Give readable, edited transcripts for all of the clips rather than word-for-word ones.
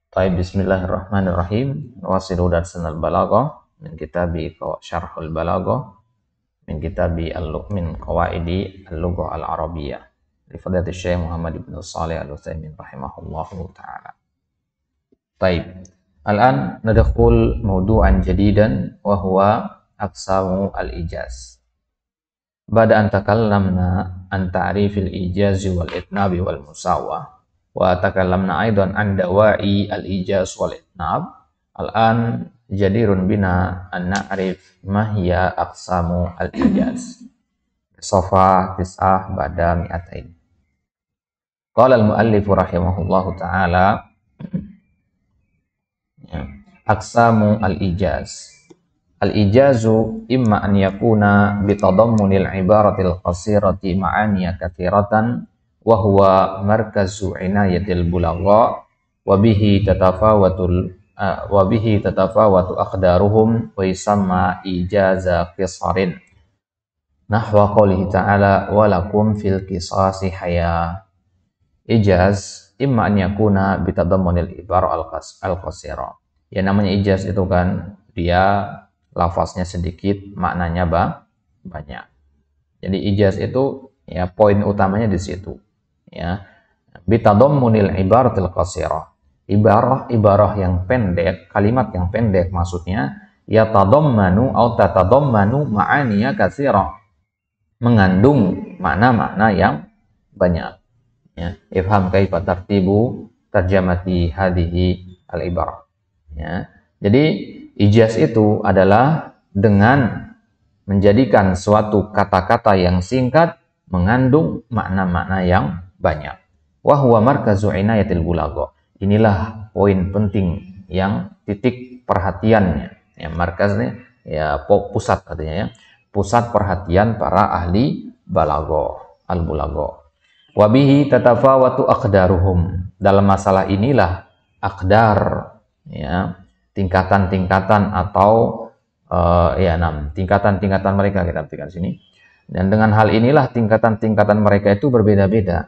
Bismillahirrahmanirrahim. Wasilu darsanal balaghah min kitabi syarhul balaghah min kitabi min qawaidi al-lughah al-arabiyyah li fadilati Syekh Muhammad ibn Shalih al-Utsaimin rahimahullahu taala. Taib. Al-an nadkhul mawdu'an jadidan wa huwa aqsamu al-ijaz. Ba'da an takallamna an ta'rifil ijaz wal itnab wal musawah wa takallamna aidan an dawa'i al-ijaz wal itnab. Al-an jadirun bina an na'rif ma hiya aqsamu al-ijaz. Safa tis'ah ba'da mi'atain. Qala al-muallif rahimahullahu ta'ala aqsamu al-ijaz. Al-ijazu imma an yakuna bitadammunil ibaratil qasirati ma'aniya katsiratan wa huwa markazu inayatil bulagha wa bihi tatafawatu aqdaruhum wa yusamma ijaza qisarin nahwa qoulihi ta'ala wa lakum fil qisasi haya. Ijaz imma an yakuna bitadammunil ibara al-qasira. Ya namanya ijaz itu kan dia lafaznya sedikit, maknanya banyak. Jadi ijaz itu ya poin utamanya di situ. Ya. Bitadammunil ibaratil qasirah. Ibarah yang pendek, kalimat yang pendek maksudnya ya tadammanu atau tatadammanu ma'aniya katsirah. Mengandung makna-makna yang banyak. Ya, ifham kaifa tartibu tarjamati hadhihi al-ibarah. Ya. Jadi ijaz itu adalah dengan menjadikan suatu kata-kata yang singkat mengandung makna-makna yang banyak. Wa huwa markazu inayatil bulagha. Inilah poin penting yang titik perhatiannya. Ya, markaznya ya pusat artinya ya. Pusat perhatian para ahli balagha, al-bulagha. Wa bihi tatafawatu aqdaruhum. Dalam masalah inilah aqdar ya, tingkatan-tingkatan atau tingkatan-tingkatan mereka kita artikan sini. Dan dengan hal inilah tingkatan-tingkatan mereka itu berbeda-beda.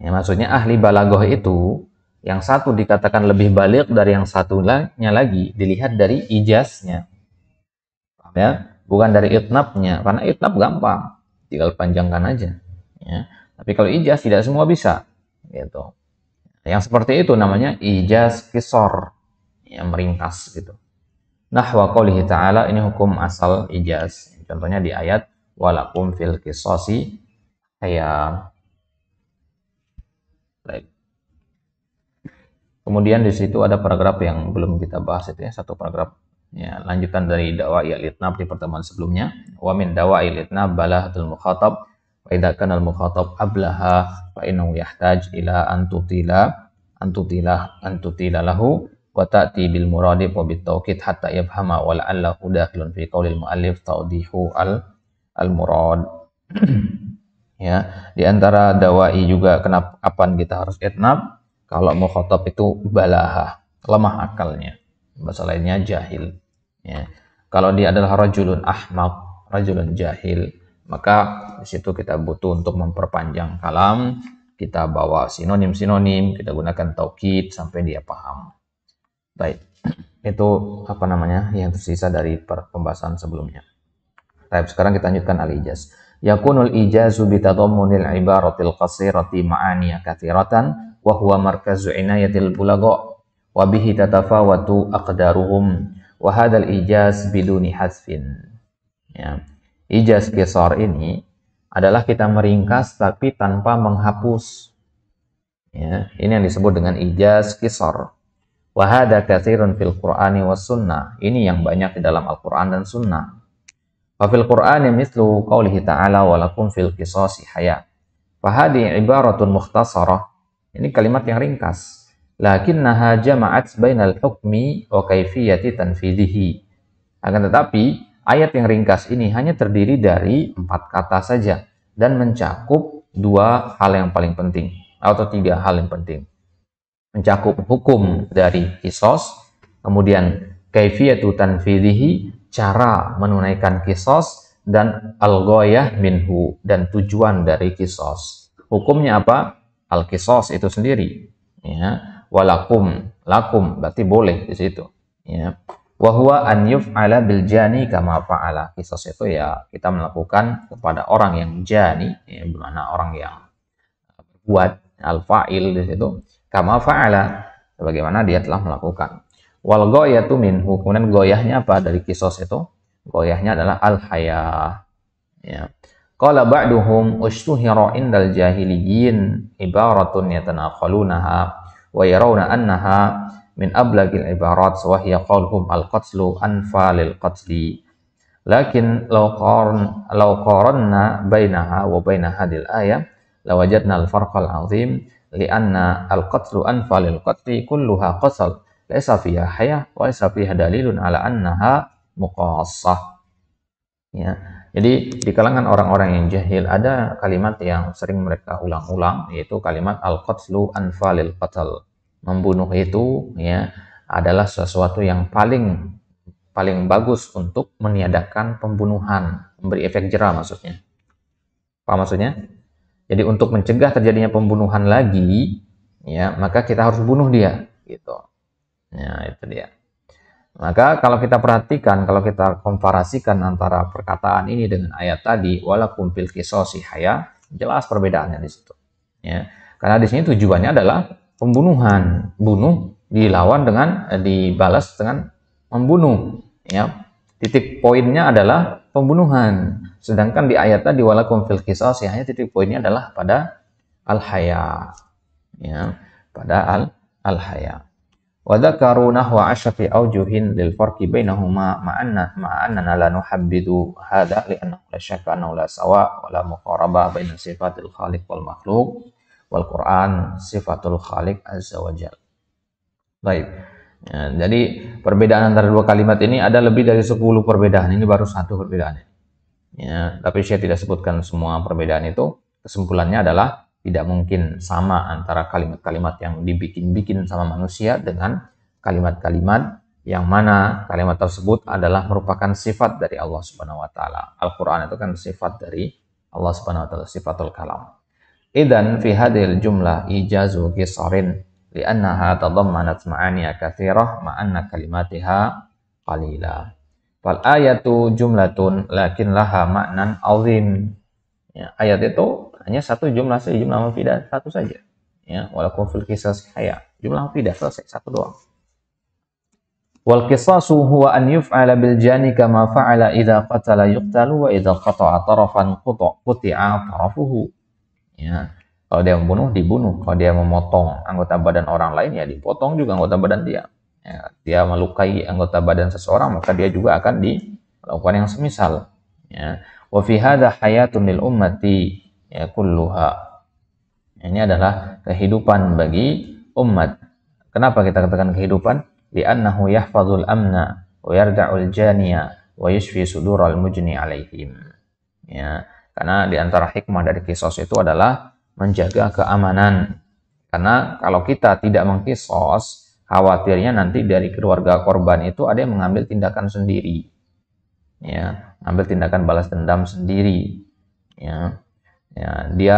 Ya, maksudnya ahli balaghah itu yang satu dikatakan lebih baligh dari yang satunya lagi dilihat dari ijaznya. Ya, bukan dari itnabnya, karena itnab gampang, tinggal panjangkan aja. Ya. Tapi kalau ijaz tidak semua bisa, gitu. Yang seperti itu namanya ijaz qisar, yang meringkas gitu. Nahwa qoulihi ta'ala, ini hukum asal ijaz. Contohnya di ayat walakum fil qisasi haya. Baik. Kemudian di situ ada paragraf yang belum kita bahas itu ya, satu paragraf. Ya, lanjutan dari dawa'i al-itnab di pertemuan sebelumnya. Wa min dawa'i al-itnab balahatul mukhatab wa idza kana al-mukhatab ablaha fa innahu yahtaj ila an tutila lahu wa ta'ti bil muradi wa bit tawkid hatta yafhama wa la'allahu dakhilun fi qaulil muallif tawdihu al-murad. Ya, di antara dawa'i juga kenapa kapan kita harus itnab? Kalau mukhatab itu balaha, lemah akalnya. Bahasa lainnya jahil. Ya. Kalau dia adalah rajulun ahmaq, rajulun jahil, maka di situ kita butuh untuk memperpanjang kalam, kita bawa sinonim-sinonim, kita gunakan taukid sampai dia paham. Baik. Itu apa namanya? Yang tersisa dari pembahasan sebelumnya. Baik, sekarang kita lanjutkan al-ijaz. Yakunul ijazu bitadammunil ibaratil qasirati ma'aniya katsiratan wa huwa markazu inayatil bulagha wa bihi tatafawatu aqdaruhum wa hadzal ijaz biduni hasfin. Ya. Ijaz qisar ini adalah kita meringkas tapi tanpa menghapus. Ya, ini yang disebut dengan ijaz qisar. Wa hadza katsirun fil Qur'ani was sunnah. Ini yang banyak di dalam Al-Qur'an dan sunnah. Wa fil Qur'ani mislu qoulihi ta'ala wa lakum fil qisasi haya. Fa hadhihi ibaratun mukhtasarah. Ini kalimat yang ringkas. Lakinnaha jama'at bainal hukmi wa kaifiyati tanfidhihi. Akan tetapi, ayat yang ringkas ini hanya terdiri dari 4 kata saja dan mencakup 2 hal yang paling penting atau 3 hal yang penting. Mencakup hukum dari qisas, kemudian kaifiyatu tanfidhihi, cara menunaikan qisas, dan al-ghayah minhu, dan tujuan dari qisas. Hukumnya apa? Al-qisas itu sendiri. Ya. Walakum, lakum berarti boleh di situ. Ya. Wa huwa an yuf'ala bil jani kama fa'ala. Qisas itu ya kita melakukan kepada orang yang jani, ya, bermakna orang yang berbuat, al-fa'il di situ kama fa'ala, sebagaimana dia telah melakukan. Wal ghayatu minhu, kemudian goyahnya apa dari qisas itu? Goyahnya adalah al-haya. Ya. Qala ba'duhum ushtuhira indal jahiliyin ibaratun yatanaqalunaha wa yarawna annaha min ablagil ibarat wa hiya qauluhum al-qatlu anfa lil qatli. Lakin law qaranna bainaha wa baina hadhil ayah lawajadna al-farqal 'azim li'anna al-qatlu anfa lil qatli kulluha qasal laysa fiha haya wa laysa fiha dalilun ala annaha muqassah. Ya. Jadi di kalangan orang-orang yang jahil ada kalimat yang sering mereka ulang-ulang, yaitu kalimat al-qatlu anfa lil qatl. Membunuh itu ya adalah sesuatu yang paling bagus untuk meniadakan pembunuhan, memberi efek jera maksudnya. Apa maksudnya? Jadi untuk mencegah terjadinya pembunuhan lagi, ya maka kita harus bunuh dia, gitu. Ya itu dia. Maka kalau kita perhatikan, kalau kita komparasikan antara perkataan ini dengan ayat tadi, walakum fil qisasi haya, jelas perbedaannya di situ. Ya. Karena di sini tujuannya adalah pembunuhan, bunuh dilawan dengan dibalas dengan membunuh. Ya. Titik poinnya adalah pembunuhan. Sedangkan di ayat tadi walakum fil qisasi haya, titik poinnya adalah pada al-haya. Ya, pada al-haya. Wa dzakaru nahwa asyafi aujuhin lil farqi bainahuma ma'annana la nuhabbidu hadha li'annahu la syakka annahu la sawa wa la muqaraba baina sifatil khaliq wal makhluq wal Qur'an sifatul khaliq azza wa jalla. Baik. Ya, jadi perbedaan antara dua kalimat ini ada lebih dari 10 perbedaan. Ini baru satu perbedaannya. Ya, tapi saya tidak sebutkan semua perbedaan itu. Kesimpulannya adalah tidak mungkin sama antara kalimat-kalimat yang dibikin-bikin sama manusia dengan kalimat-kalimat yang mana kalimat tersebut adalah merupakan sifat dari Allah Subhanahu wa taala. Al-Qur'an itu kan sifat dari Allah Subhanahu wa taala, sifatul kalam. Idzan fi hadhil jumlah ijazu qisarin li'annaha tadammanat ma'aniya katsirah ma'anna kalimatiha qalila. Fal ayatu jumlatun lakin laha ma'nan 'azim. Ya, ayat itu hanya satu jumlah mufidah, satu saja. Ya, walakum fil qisas haya. Jumlah mufidah selesai, satu doang. Wal qisasu huwa an yuf'ala bil jani kama fa'ala idza qatala yuqtalu wa idza qata'a tarafan quti'a tarafuhu. Ya, kalau dia membunuh dibunuh, kalau dia memotong anggota badan orang lain ya dipotong juga anggota badan dia. Ya, dia melukai anggota badan seseorang maka dia juga akan dilakukan yang semisal. Ya. Wa fi hadza hayatun lil ummati ya kulluha. Ini adalah kehidupan bagi umat. Kenapa kita katakan kehidupan? Li'annahu yahfazul amna wa yarda'ul janiya wa yashfi sudural mujni alaihim. Ya, karena di antara hikmah dari qisas itu adalah menjaga keamanan. Karena kalau kita tidak mengqisas, khawatirnya nanti dari keluarga korban itu ada yang mengambil tindakan sendiri. Ya, ambil tindakan balas dendam sendiri. Ya, ya, dia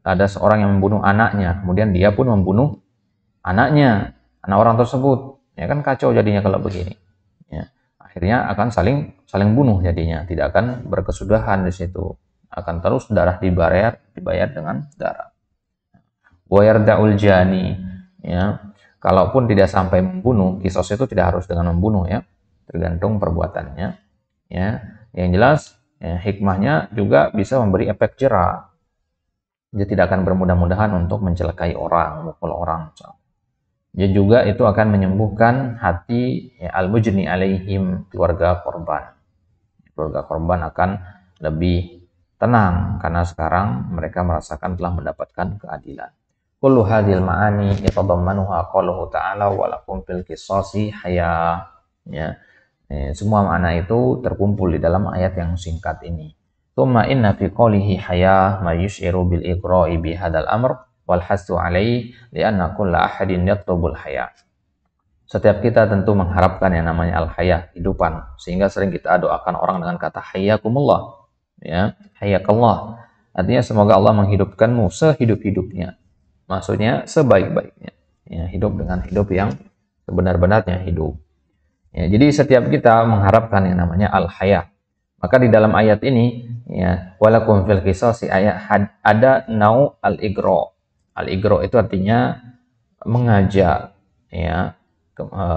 ada seorang yang membunuh anaknya, kemudian dia pun membunuh anak orang tersebut. Ya kan kacau jadinya kalau begini. Ya, akhirnya akan saling bunuh jadinya, tidak akan berkesudahan di situ. Akan terus darah dibayar dengan darah. Wa yarda'ul jani, ya. Kalaupun tidak sampai membunuh, qisas itu tidak harus dengan membunuh ya, tergantung perbuatannya. Ya, yang jelas ya, hikmahnya juga bisa memberi efek jera. Dia tidak akan bermudah-mudahan untuk mencelakai orang, mukul orang. Dia juga itu akan menyembuhkan hati ya, al-mujni alaihim, keluarga korban. Keluarga korban akan lebih tenang karena sekarang mereka merasakan telah mendapatkan keadilan. Kullu hadhil ma'ani yatadammanuha qauluhu ta'ala wa lakum fil qisasi haya. Ya. Semua makna itu terkumpul di dalam ayat yang singkat ini. Tsumma inna fi qoulihi haya ma yus'iru bil iqra'i bi hadzal amr wal hasu 'alaihi li'anna kulla ahadin yatlubul haya. Setiap kita tentu mengharapkan yang namanya al-haya, kehidupan, sehingga sering kita doakan orang dengan kata hayyakumullah. Ya, hayyakallah. Artinya semoga Allah menghidupkanmu sehidup-hidupnya. Maksudnya sebaik-baiknya. Ya, hidup dengan hidup yang sebenar-benarnya hidup. Ya, jadi setiap kita mengharapkan yang namanya al-haya. Maka di dalam ayat ini, ya, walakum fil qisasi ayat ada nau al-igro. Al-igro itu artinya mengajak, ya,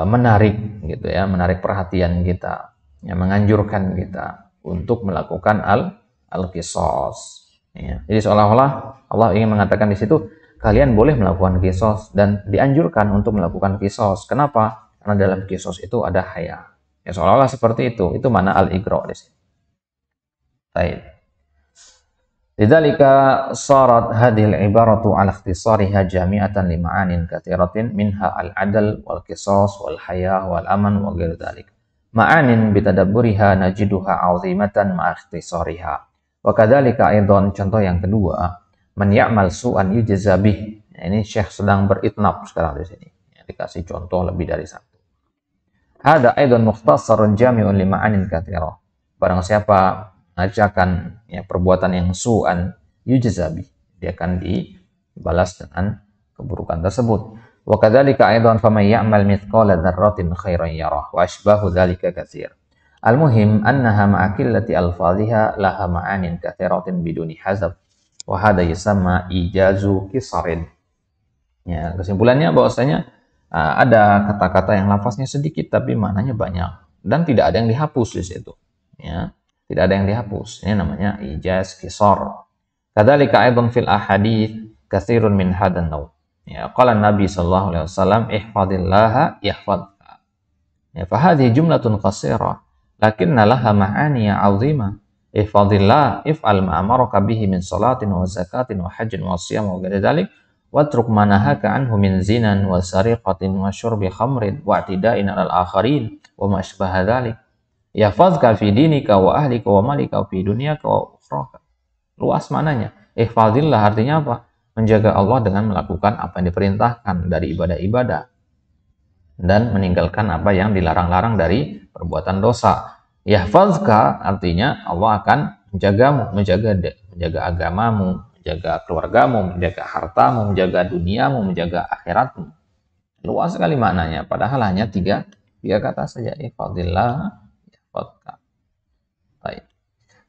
menarik gitu ya, menarik perhatian kita, ya, menganjurkan kita untuk melakukan al-qisas. Ya. Jadi seolah-olah Allah ingin mengatakan di situ kalian boleh melakukan qisas dan dianjurkan untuk melakukan qisas. Kenapa? Karena dalam qisas itu ada haya. Ya seolah-olah seperti itu. Itu mana al-igra di sini. Baik. Lidzalika sarat hadhil ibaratu ala ikhtisariha jami'atan li ma'anin katsiratin minha al-'adl wal qisas wal haya wal aman wa ghairu dzalik. Ma'anin bitadabburiha najiduha 'azimatan ma ikhtisariha. Wa kadzalika aidan contoh yang kedua, man ya'mal su'an yujza bih. Nah, ini Syekh sedang beritnab sekarang di sini. Ya, dikasih contoh lebih dari satu. Hada aidan mukhtasarun jami'un li ma'anin katsirah. Barang siapa mengajarkan ya perbuatan yang su'an yujzabi, dia akan dibalas dengan keburukan tersebut. Wa kadzalika aidan faman ya'mal mithqala dzarratin khairan yarah wa asbahu dzalika katsir. Al-muhim annaha ma'akillati alfadhiha laha ma'anin katsiratin biduni hazab wa hada yusamma ijazu qisarin. Ya, kesimpulannya bahwasanya ada kata-kata yang lafaznya sedikit tapi maknanya banyak dan tidak ada yang dihapus di situ. Ya. Tidak ada yang dihapus. Ini namanya ijaz qisar. Kadzalika aidan fil ahadits katsirun min hadan naw. Ya, qala Nabi sallallahu alaihi wasallam ihfazillaha yahfazka. Ya, fa hadhihi jumlatun qasirah lakinna laha ma'ani 'azimah. Ihfazillah if'al ma amaraka bihi min salatin wa zakatin wa hajjin wa shiyam wa ghairi dzalik watruk ma nahaka anhu min zinan wa sariqatin wa syurbi khamrin wa i'tida'in 'alal akharin wa ma asbaha dzalik. Yahfazka fi dinika wa ahlika wa malika fi dunyaka wa ukhraka. Luas mananya. Ihfazillah artinya apa? Menjaga Allah dengan melakukan apa yang diperintahkan dari ibadah-ibadah dan meninggalkan apa yang dilarang-larang dari perbuatan dosa. Yahfazka artinya Allah akan menjagamu, menjaga agamamu, menjaga keluargamu, menjaga hartamu, menjaga duniamu, menjaga akhiratmu. Luas sekali maknanya, padahal hanya tiga kata saja. Ihfazillah baik.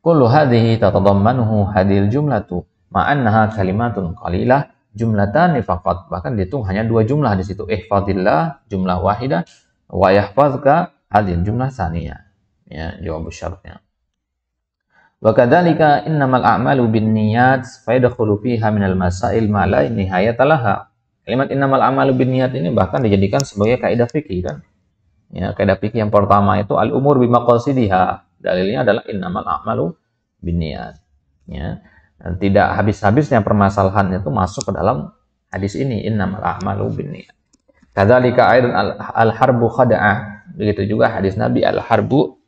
Kullu hadhihi tatadammanuhu hadhil jumlatu ma'annaha kalimatun qalilah jumlatan faqat. Bahkan dihitung hanya dua jumlah di situ. Ihfazillah jumlah wahidah wa yahfazka hadhil jumlah tsaniyah. Ya, jawab syaratnya. Wa kadzalika innamal a'malu binniyat fa yadkhulu fiha minal masail ma la nihayata laha. Kalimat innamal a'malu binniyat ini bahkan dijadikan sebagai kaidah fikih kan. Ya, kaidah fikih yang pertama itu al-umur bimaqasidiha. Dalilnya adalah innamal a'malu binniyat. Ya. Dan tidak habis-habisnya permasalahan itu masuk ke dalam hadis ini innamal a'malu binniyat. Kadzalika aidan al-harbu khada'ah. Begitu juga hadis Nabi al-harbu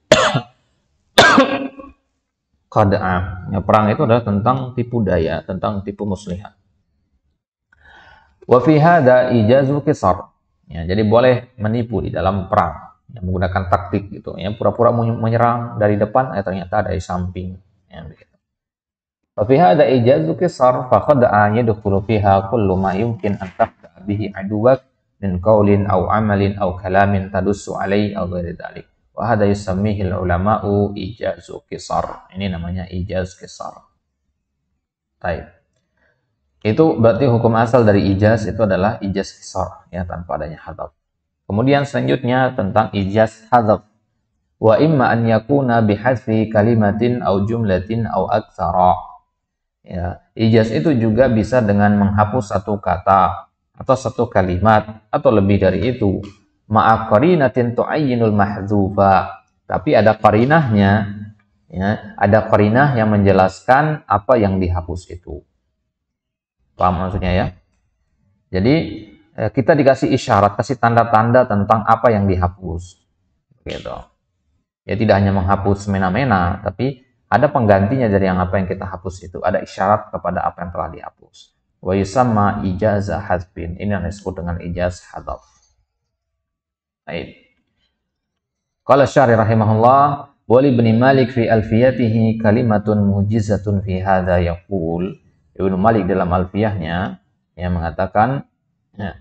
khada'ah. Ya, perang itu adalah tentang tipu daya, tentang tipu muslihat. Wa fi hadza ijazu qisar. Ya, jadi boleh menipu di dalam perang, ya, menggunakan taktik gitu, ya, pura-pura menyerang dari depan, ternyata dari samping, ya, begitu. Wa fi hadza ijazu qisar faqad yadkhulu fiha kullu ma yumkin an taqta bihi aduwak min qaulin aw amalin aw kalamin tadussu alaihi aw ghairi dzalik. Wa hadza yusammihi al-ulama'u ijazu qisar. Ini namanya ijaz qisar. Baik. Itu berarti hukum asal dari ijaz itu adalah ijaz qisar, ya, tanpa adanya hadzaf. Kemudian selanjutnya tentang ijaz hadzaf. Wa imma an yakuna bihadfi kalimatin aw jumlatin aw aktsara. Ya, ijaz itu juga bisa dengan menghapus satu kata atau satu kalimat atau lebih dari itu. Ma'a qarinatin tu'ayyinul mahdzufa. Tapi ada qarinahnya, ya, ada qarinah yang menjelaskan apa yang dihapus itu. Paham maksudnya ya? Jadi kita dikasih isyarat, kasih tanda-tanda tentang apa yang dihapus. Gitu. Ya tidak hanya menghapus semena-mena, tapi ada penggantinya dari yang apa yang kita hapus itu. Ada isyarat kepada apa yang telah dihapus. Wa yusamma ijazah hadzfin. Ini yang disebut dengan ijaz hadzaf. Baik. Qala Syari rahimahullah, wa li Ibnu Malik fi alfiyatihi kalimatun mujizatun fi hadza yaqul. Ibnu Malik dalam alfiyahnya yang mengatakan, ya,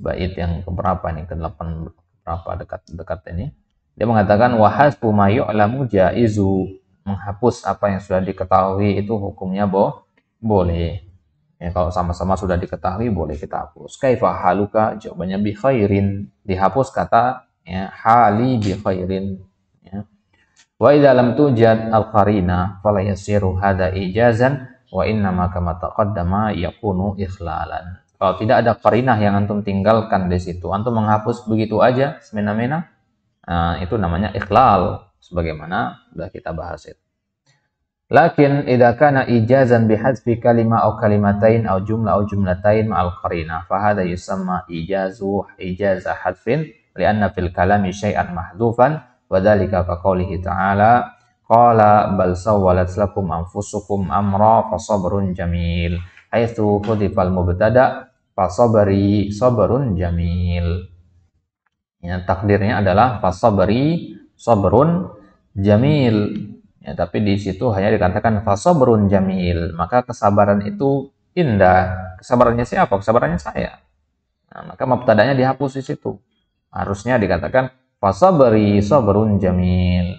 bait yang keberapa ini, ke-8 berapa dekat ini. Dia mengatakan wa hasbu ma yu'lamu jaizu, menghapus apa yang sudah diketahui itu hukumnya boleh. Ya, kalau sama-sama sudah diketahui boleh kita hapus. Kaifa haluka? Jawabannya bi khairin. Dihapus kata ya, hali bi khairin. Ya. Wa idza lam tujad al-qarina fala yasiru hadza ijazan wa innama kama taqaddama yakunu ikhlalan. Kalau tidak ada qarinah yang antum tinggalkan di situ, antum menghapus begitu aja semena-mena, itu namanya ikhlal sebagaimana sudah kita bahas itu. Lakin idza kana ijazan bihadfi kalimah aw kalimatain aw jumlatain ma'al qarinah fa hadha yusamma ijazah hadfin li'anna fil kalami syai'an mahdhufan wa dzalika ka qoulihi ta'ala qala bal sawwalat lakum anfusukum amra fasabrun jamil haitsu hudifal mubtada fasabri sabrun jamil. Ya, takdirnya adalah fasabri sabrun jamil. Ya, tapi di situ hanya dikatakan fasabrun jamil, maka kesabaran itu indah. Kesabarannya siapa? Kesabarannya saya. Nah, maka mubtada'nya dihapus di situ. Harusnya dikatakan fasabri sabrun jamil.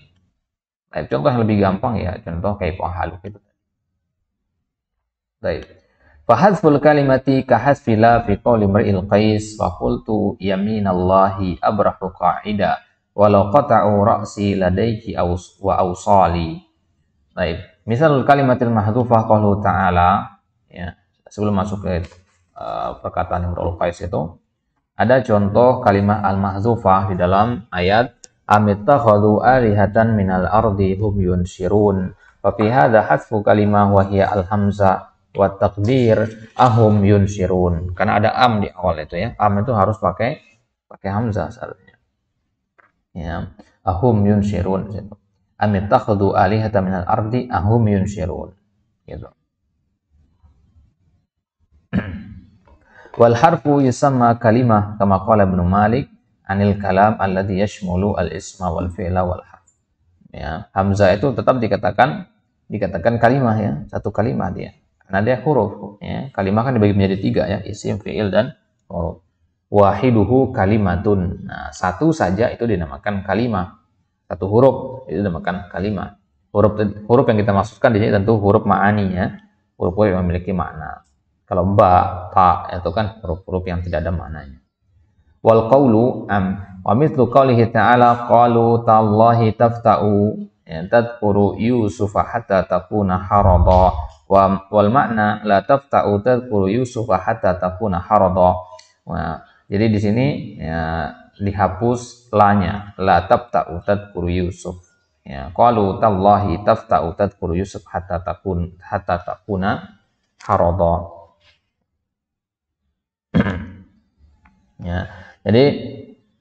Nah, contoh yang lebih gampang ya, contoh kayak halu gitu. Baik. Fahadful kalimati kahadfi la fi qawli imri'il qais fa qultu yaminallahi abrahu qa'ida walau qata'u ra'si ladaihi wa awsali. Baik, misal kalimatil mahdhufah qawlu ta'ala, ya, sebelum masuk ke perkataan Imrul Qais itu ada contoh kalimat al-mahdhufah di dalam ayat amittakhadhu alihatan minal ardi hum yunshirun. Fa fi hadza hadfu kalimah wa hiya al-hamzah wa taqdir ahum yunshirun. Karena ada am di awal itu ya. Am itu harus pakai hamzah seharusnya. Ya, ahum yunshirun gitu. Amittakhadhu alihatan minal ardi ahum yunshirun. Gitu. Wal harfu yusamma kalimah kama qala Ibnu Malik anil kalam alladhi yashmulu al isma wal fi'la wal harf. Ya, hamzah itu tetap dikatakan kalimah ya, satu kalimah dia. Karena dia huruf ya. Kalimah kan dibagi menjadi 3 ya, isim, fi'il dan huruf. Wahiduhu kalimatun. Nah, satu saja itu dinamakan kalimah. Satu huruf itu dinamakan kalimah. Huruf yang kita maksudkan di sini tentu huruf ma'ani ya. Huruf-huruf yang memiliki makna. Kalau ba, ta itu kan huruf-huruf yang tidak ada maknanya. Wal qawlu am wa mithlu qawlihi ta'ala qalu tallahi tafta'u ya tadhkuru yusufa hatta takuna harada wal makna la tafta'u tadhkuru yusufa hatta takuna harada. Nah, jadi di sini ya, dihapus lanya la tafta'u tadhkuru yusuf. Ya, qalu tallahi tafta'u tadhkuru yusuf hatta takuna harada. Ya, jadi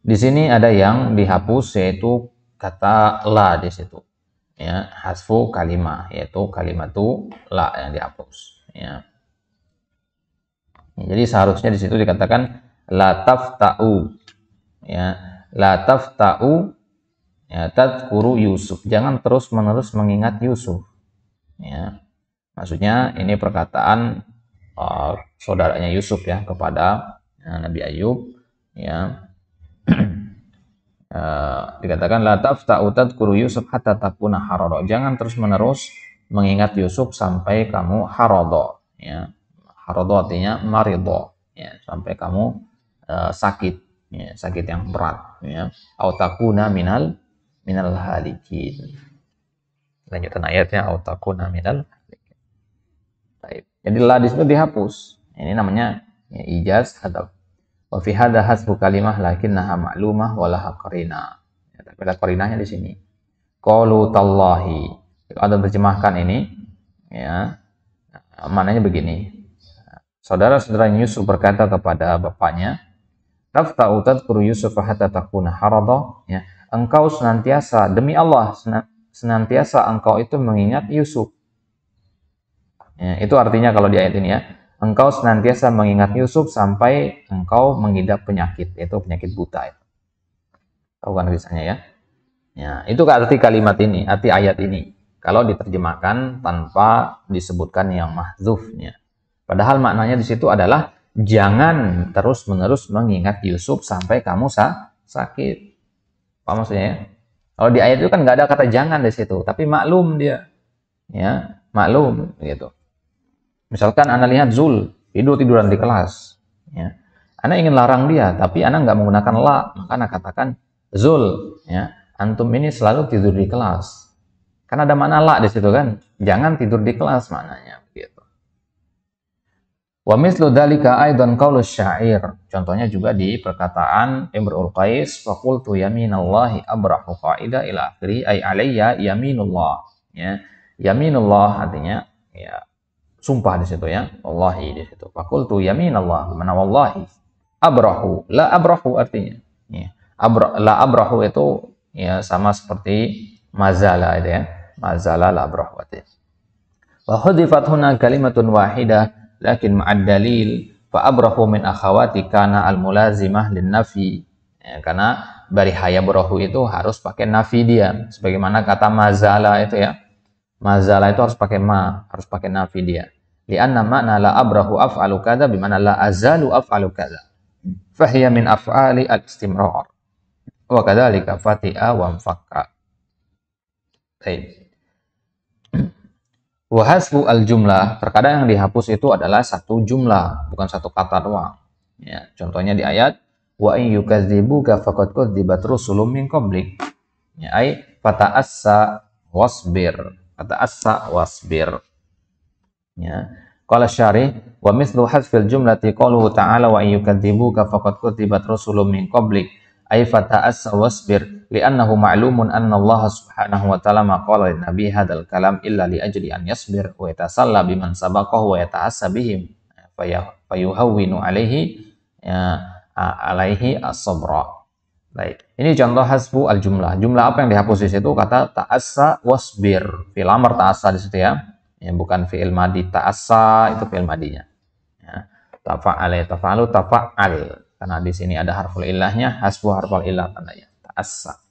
di sini ada yang dihapus yaitu kata la di situ. Ya, hasfu kalimah yaitu kalimatu la yang dihapus. Ya. Jadi seharusnya di situ dikatakan la tafta'u. Ya, la tafta'u ya tadhkuru Yusuf. Jangan terus-menerus mengingat Yusuf. Ya. Maksudnya ini perkataan saudaranya Yusuf ya kepada Nabi Ayub ya. Dikatakan la tafta'u tadhkuru Yusuf hatta takuna harada. Jangan terus-menerus mengingat Yusuf sampai kamu harada ya. Harada artinya maridha ya, sampai kamu sakit ya, sakit yang berat ya. Au takuna minal halikin. Lanjutan ayatnya au takuna minal halikin. Baik. Jadi la di situ dihapus. Ini namanya ya, ijaz hadaf. Wa fi hadza hasbu kalimah lakinnaha ma'lumah wa laha qarinah. Ya, tapi ada qarinahnya di sini. Qalu tallahi. Ada terjemahkan ini ya. Maknanya begini. Saudara-saudara Yusuf berkata kepada bapaknya, "Tafta'u tadhkuru Yusuf hatta takuna harada." Ya, engkau senantiasa demi Allah senantiasa engkau itu mengingat Yusuf. Ya, itu artinya kalau di ayat ini ya. Engkau senantiasa mengingat Yusuf sampai engkau mengidap penyakit, yaitu penyakit buta itu. Tahu kan kisahnya ya? Ya, itu arti kalimat ini, arti ayat ini. Kalau diterjemahkan tanpa disebutkan yang mahdzufnya. Padahal maknanya di situ adalah jangan terus-menerus mengingat Yusuf sampai kamu sakit. Apa maksudnya ya? Kalau di ayat itu kan nggak ada kata jangan di situ, tapi maklum dia, ya maklum gitu. Misalkan Anda lihat Zul tiduran di kelas, ya. Anda ingin larang dia, tapi Anda nggak menggunakan la, maka Anda katakan Zul, ya. Antum ini selalu tidur di kelas. Kan ada makna la di situ kan, jangan tidur di kelas maknanya, gitu. Wa mislu dzalika aidan qaulus syair. Contohnya juga di perkataan Imrul Qais, faqultu yaminallahi abrahu qaida ila akhiri ay alayya yaminullah. Ya. Yaminullah artinya ya sumpah di situ ya. Wallahi di situ. Faqultu yaminallah, mana wallahi. Abrahu, la abrahu artinya. Ya. La abrahu itu ya sama seperti mazala itu ya. Mazala la abrahu artinya. Wa hudifat huna kalimatun wahidah lakin ma'ad dalil fa abrahu min akhawati kana al mulazimah lin nafi, ya, karena bariha yabrahu itu harus pakai nafi dia, sebagaimana kata mazala itu ya, mazala itu harus pakai harus pakai nafi dia, lianna makna la abrahu af'alu kadza bimana la azalu af'alu kadza fahiya min af'ali al istimrar wa kadzalika fati'a wa mfakka. Baik. Wahasbu al-jumlah, terkadang yang dihapus itu adalah satu jumlah, bukan satu kata doang. Ya, contohnya di ayat wa in yukadzibuka faqad kudzibat rusulun min qablik. Ya, ai fata'assa wasbir. Fata'assa wasbir. Ya. Qala syarih wa mithlu hasfil jumlati qaluhu ta'ala wa in yukadzibuka faqad kudzibat rusulun min qablik. Ai fata'assa wasbir li'annahu ma'lumun anna Allah subhanahu wa ta'ala ma qala lin nabi hadzal kalam illa li ajli an yasbir wa yatasalla biman sabaqahu wa yata'assa bihim fayuhawwinu alaihi alaihi as-sabra. Baik. Ini contoh hasbu al-jumlah. Jumlah apa yang dihapus di situ? Kata ta'assa wasbir. Fi'il amr ta'assa di situ ya. Ya, bukan fi'il madi ta'assa, itu fi'il madinya. Ya. Tafa'ala tafa'alu tafa'al. Karena di sini ada harful illahnya, hasbu harful illah tandanya ta'assa.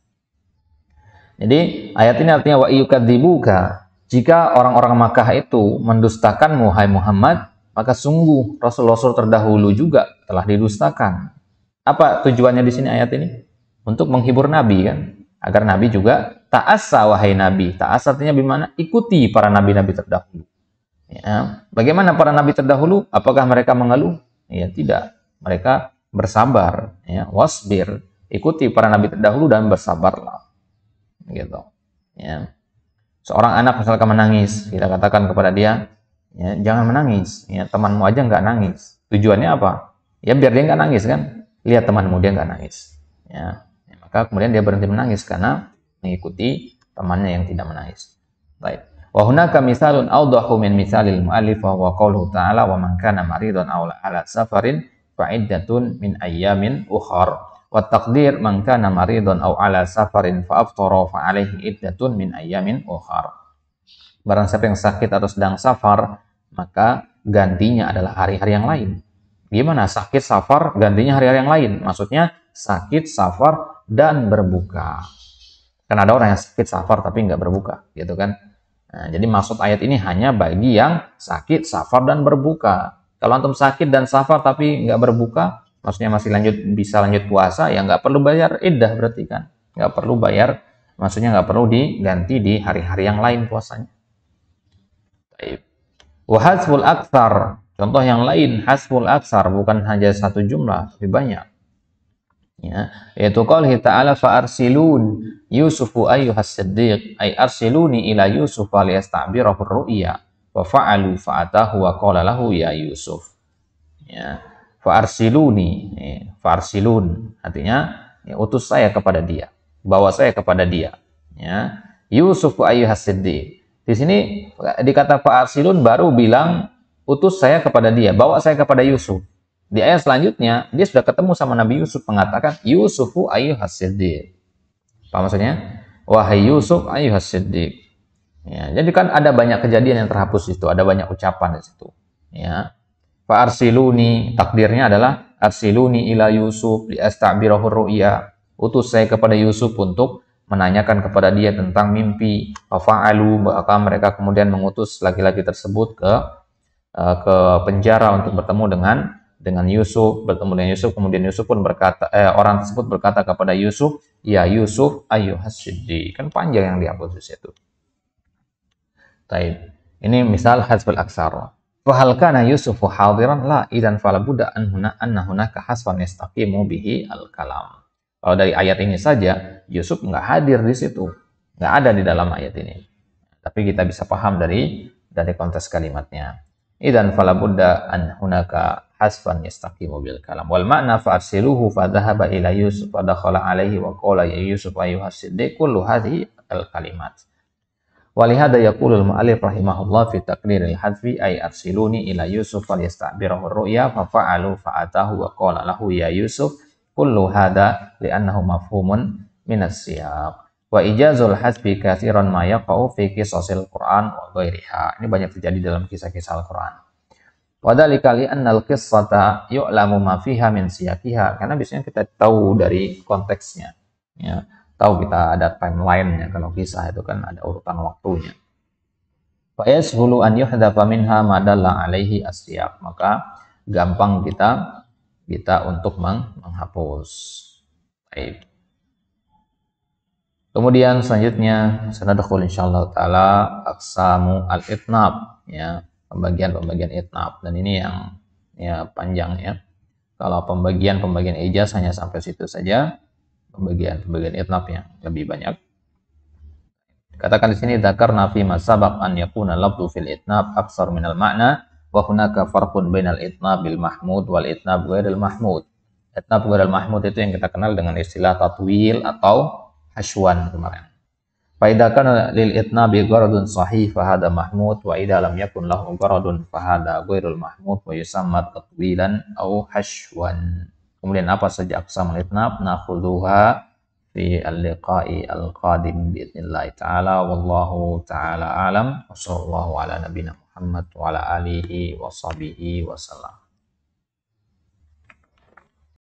Jadi ayat ini artinya wa yukadzibuka, jika orang-orang Makkah itu mendustakanmu hai Muhammad, maka sungguh rasul-rasul terdahulu juga telah didustakan. Apa tujuannya di sini ayat ini? Untuk menghibur Nabi kan, agar Nabi juga ta'assa wahai Nabi. Ta'assa artinya bagaimana? Ikuti para nabi-nabi terdahulu. Ya. Bagaimana para nabi terdahulu? Apakah mereka mengeluh? Ya tidak. Mereka bersabar, ya, wasbir, ikuti para nabi terdahulu dan bersabarlah, gitu. Ya. Seorang anak misalkan menangis, kita katakan kepada dia, ya, jangan menangis, ya, temanmu aja nggak nangis. Tujuannya apa? Ya biar dia nggak nangis kan, lihat temanmu dia nggak nangis, ya. Maka kemudian dia berhenti menangis karena mengikuti temannya yang tidak menangis. Baik. Wa hunaka misalun awdahu min misalil mu'allif wa huwa qauluhu ta'ala wa man kana maridan aw ala safarin fa'iddatun min ayyamin ukhar wa taqdir man kana maridun aw ala safarin fa aftara fa alaihi iddatun min ayyamin ukhar. Barang siapa yang sakit atau sedang safar, maka gantinya adalah hari-hari yang lain. Gimana sakit safar gantinya hari-hari yang lain? Maksudnya sakit safar dan berbuka. Kan ada orang yang sakit safar tapi nggak berbuka, gitu kan? Nah, jadi maksud ayat ini hanya bagi yang sakit safar dan berbuka. Kalau antum sakit dan safar tapi nggak berbuka, maksudnya masih bisa lanjut puasa, ya nggak perlu bayar iddah berarti kan, nggak perlu bayar, maksudnya nggak perlu diganti di hari-hari yang lain puasanya. Wa hasbul aktsar, contoh yang lain hasbul aktsar bukan hanya satu jumlah, lebih banyak. Ya, yaitu qaulhi ta'ala fa arsilun yusufu ayyuhas siddiq ay arsiluni ila yusuf liyasta'birahu ar-ru'ya. Wa fa'alu fa'atahu wa qala lahu ya Yusuf. Ya, fa'arsiluni, fa'arsilun artinya ya, utus saya kepada dia, bawa saya kepada dia. Ya, Yusuf ayyuhas siddiq. Di sini dikata fa'arsilun baru bilang utus saya kepada dia, bawa saya kepada Yusuf. Di ayat selanjutnya dia sudah ketemu sama Nabi Yusuf, mengatakan Yusufu ayyuhas siddiq. Apa maksudnya? Wahai Yusuf ayyuhas siddiq. Ya, jadi kan ada banyak kejadian yang terhapus di situ, ada banyak ucapan di situ. Ya. Fa arsiluni, takdirnya adalah arsiluni ila Yusuf li asta'birahu ru'ya. Utus saya kepada Yusuf untuk menanyakan kepada dia tentang mimpi. Fa fa'alu, maka mereka kemudian mengutus laki-laki tersebut ke penjara untuk bertemu dengan dengan Yusuf, bertemu dengan Yusuf, kemudian Yusuf pun berkata, orang tersebut berkata kepada Yusuf, ya Yusuf ayyuhas siddiq. Kan panjang yang dihapus di situ. Taib. Ini misal hasful aksar. Fahal kana Yusufu hadiran la idan fala budda anna hunaka hasfan yastaqimu bihi al-kalam. Kalau dari ayat ini saja, Yusuf nggak hadir di situ. Nggak ada di dalam ayat ini. Tapi kita bisa paham dari konteks kalimatnya. Idan fala budda an hunaka hasfan yastaqimu bil kalam. Wal ma'na fa'arsiluhu fa dhahaba ila Yusuf fa dakhala alaihi wa qala ya Yusuf ayyuhas siddiq kullu hadhihi al-kalimat. Walihada yaqulul mu'allif rahimahullah fi taqriril hadfi ay arsiluni ila Yusuf falyasta'birahu ar-ru'ya fa fa'alu fa'atahu wa qala lahu ya Yusuf kullu hada li'annahu mafhumun minas siyaq. Wa ijazul hasbi katsiran ma yaqa'u fi qisasil Qur'an wa ghairiha. Ini banyak terjadi dalam kisah-kisah Al-Qur'an. Wa dzalika li'annal qissata yu'lamu ma fiha min siyaqiha. Karena biasanya kita tahu dari konteksnya. Ya. Tahu kita ada timeline-nya, kalau kisah itu kan ada urutan waktunya. Fa yashulu an yuhdhafa minha ma dalla alaihi as-siyaq. Maka gampang kita untuk menghapus. Baik. Kemudian selanjutnya sanadkhul insyaallah taala aqsamu al-itnab, ya, pembagian itnab, dan ini yang ya panjang ya. Kalau pembagian ijaz hanya sampai situ saja. Pembagian itnab yang lebih banyak. Katakan di sini dzakarna fi ma sabaq an yakuna lafdhu fil itnab aksar minal ma'na wa hunaka farqun bainal itnab bil mahmud wal itnab ghairil mahmud. Itnab ghairil mahmud itu yang kita kenal dengan istilah tatwil atau hasywan kemarin. Fa idza kana lil itnabi gharadun sahih fa hada mahmud wa idza lam yakun lahu gharadun fa hada ghairul mahmud wa yusamma tatwilan aw hasywan. Kemudian apa saja aqsam al-itnab nakhudhuha fi al-liqa'i al-qadim bi'idznillah ta'ala wallahu ta'ala alam wa sallallahu ala nabiyina Muhammad wa ala alihi wa sahbihi wa sallam.